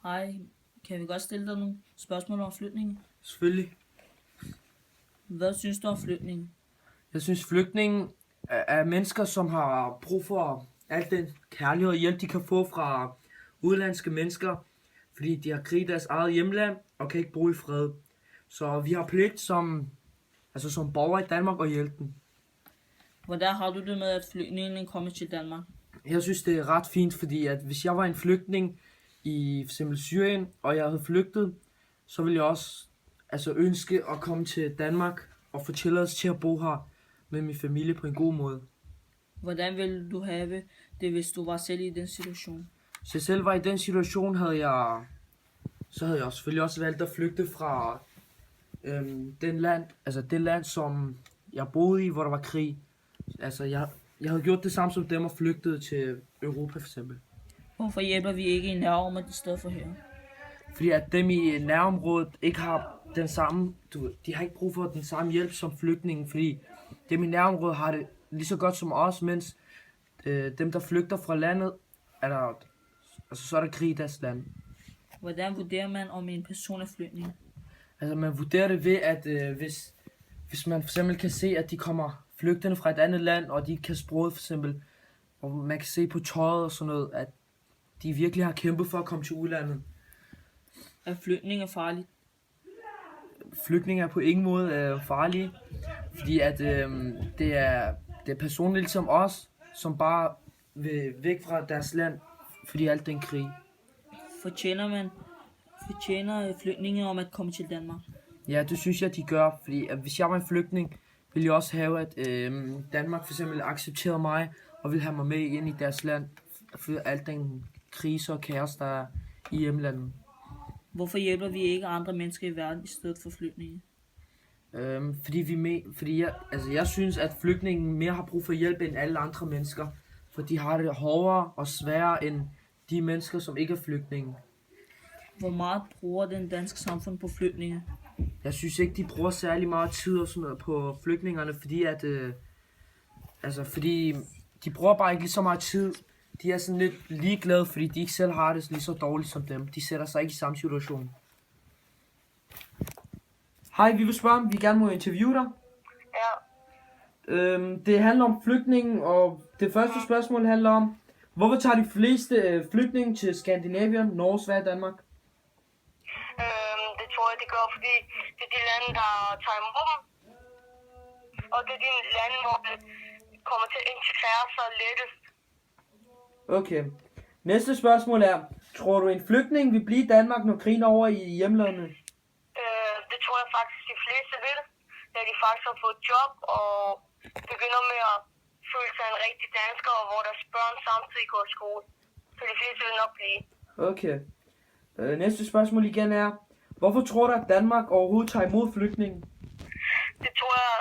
Hej, kan vi godt stille dig nogle spørgsmål om flygtninge? Selvfølgelig. Hvad synes du om flygtninge? Jeg synes, flygtninge er mennesker, som har brug for al den kærlighed og hjælp, de kan få fra udenlandske mennesker, fordi de har krig i deres eget hjemland og kan ikke bo i fred. Så vi har pligt som borgere i Danmark at hjælpe dem. Hvordan har du det med, at flygtningene kommer til Danmark? Jeg synes, det er ret fint, fordi at hvis jeg var en flygtning i f.eks. Syrien, og jeg havde flygtet, så ville jeg også ønske at komme til Danmark og få tilladelse til at bo her med min familie på en god måde. Hvordan ville du have det, hvis du var selv i den situation? Hvis jeg selv var i den situation, havde jeg selvfølgelig også valgt at flygte fra det land, som jeg boede i, hvor der var krig. Jeg havde gjort det samme som dem og flygtet til Europa for eksempel. Hvorfor hjælper vi ikke i nærområdet i stedet for her? Fordi at dem i nærområdet ikke har den samme, de har ikke brug for den samme hjælp som flygtninge, fordi dem i nærområdet har det lige så godt som os, mens dem der flygter fra landet, så er der krig i deres land. Hvordan vurderer man, om en person er flygtning? Man vurderer det ved, at hvis man for eksempel kan se, at de kommer flygtende fra et andet land, og de kan sproget for eksempel, og man kan se på tøjet og sådan noget, at de virkelig har kæmpet for at komme til udlandet. Er flygtninge farligt? Flygtninge er på ingen måde farlige, fordi at det er personer som os, som bare vil væk fra deres land, fordi alt den krig. Fortjener flygtninge om at komme til Danmark? Ja, det synes jeg, de gør, fordi at hvis jeg var en flygtning, ville jeg også have, at Danmark for eksempel accepterede mig, og ville have mig med ind i deres land, for alt den krise og kaos, der er i hjemlandet. Hvorfor hjælper vi ikke andre mennesker i verden i stedet for flygtninge? Jeg synes, at flygtninge mere har brug for hjælp end alle andre mennesker, for de har det hårdere og sværere end de mennesker, som ikke er flygtninge. Hvor meget bruger den danske samfund på flygtninge? Jeg synes ikke, de bruger særlig meget tid og sådan noget på flygtningerne, fordi de bruger bare ikke lige så meget tid. De er sådan lidt ligeglade, fordi de ikke selv har det lige så dårligt som dem. De sætter sig ikke i samme situation. Hej, vi vil spørge, om vi gerne må interviewe dig. Ja. Det handler om flygtninge, og det første spørgsmål handler om, hvorfor tager de fleste flygtninge til Skandinavien, Norge, Sverige, Danmark? Det tror jeg, det gør, fordi det er de lande, der tager imod dem. Og det er de lande, hvor det kommer til at integrere sig lettest. Okay. Næste spørgsmål er, tror du en flygtning vil blive i Danmark, når krigen er over i hjemlandet? Det tror jeg faktisk, de fleste vil. Da de faktisk har fået job og begynder med at føle sig en rigtig dansker, og hvor deres børn samtidig går i skole. Så de fleste vil nok blive. Okay. Næste spørgsmål igen er, hvorfor tror du, at Danmark overhovedet tager imod flygtninge? Det tror jeg,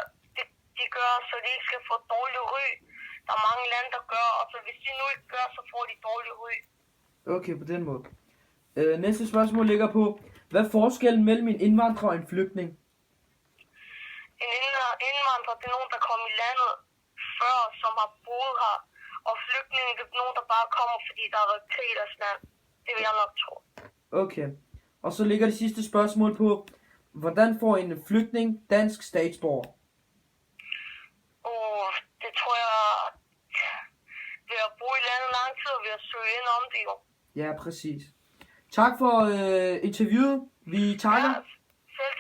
de gør, så de ikke skal få dårlig ry. Der er mange lande, der gør, og så hvis de nu ikke gør, så får de dårlig ry. Okay, på den måde. Næste spørgsmål ligger på, hvad er forskellen mellem en indvandrer og en flygtning? En indvandrer, det er nogen, der kom i landet før, som har boet her. Og flygtninge, det er nogen, der bare kommer, fordi der har været krig i deres land. Det vil jeg nok tro. Okay. Og så ligger det sidste spørgsmål på, hvordan får en flygtning dansk statsborger? Det tror jeg, ved at bo i landet lang tid, og ved at søge ind om det jo. Ja, præcis. Tak for interviewet. Vi takker. Ja, selv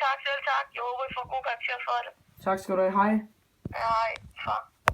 tak. Jeg håber, I får god karakter for det. Tak skal du have. Hej. Ja, hej, far.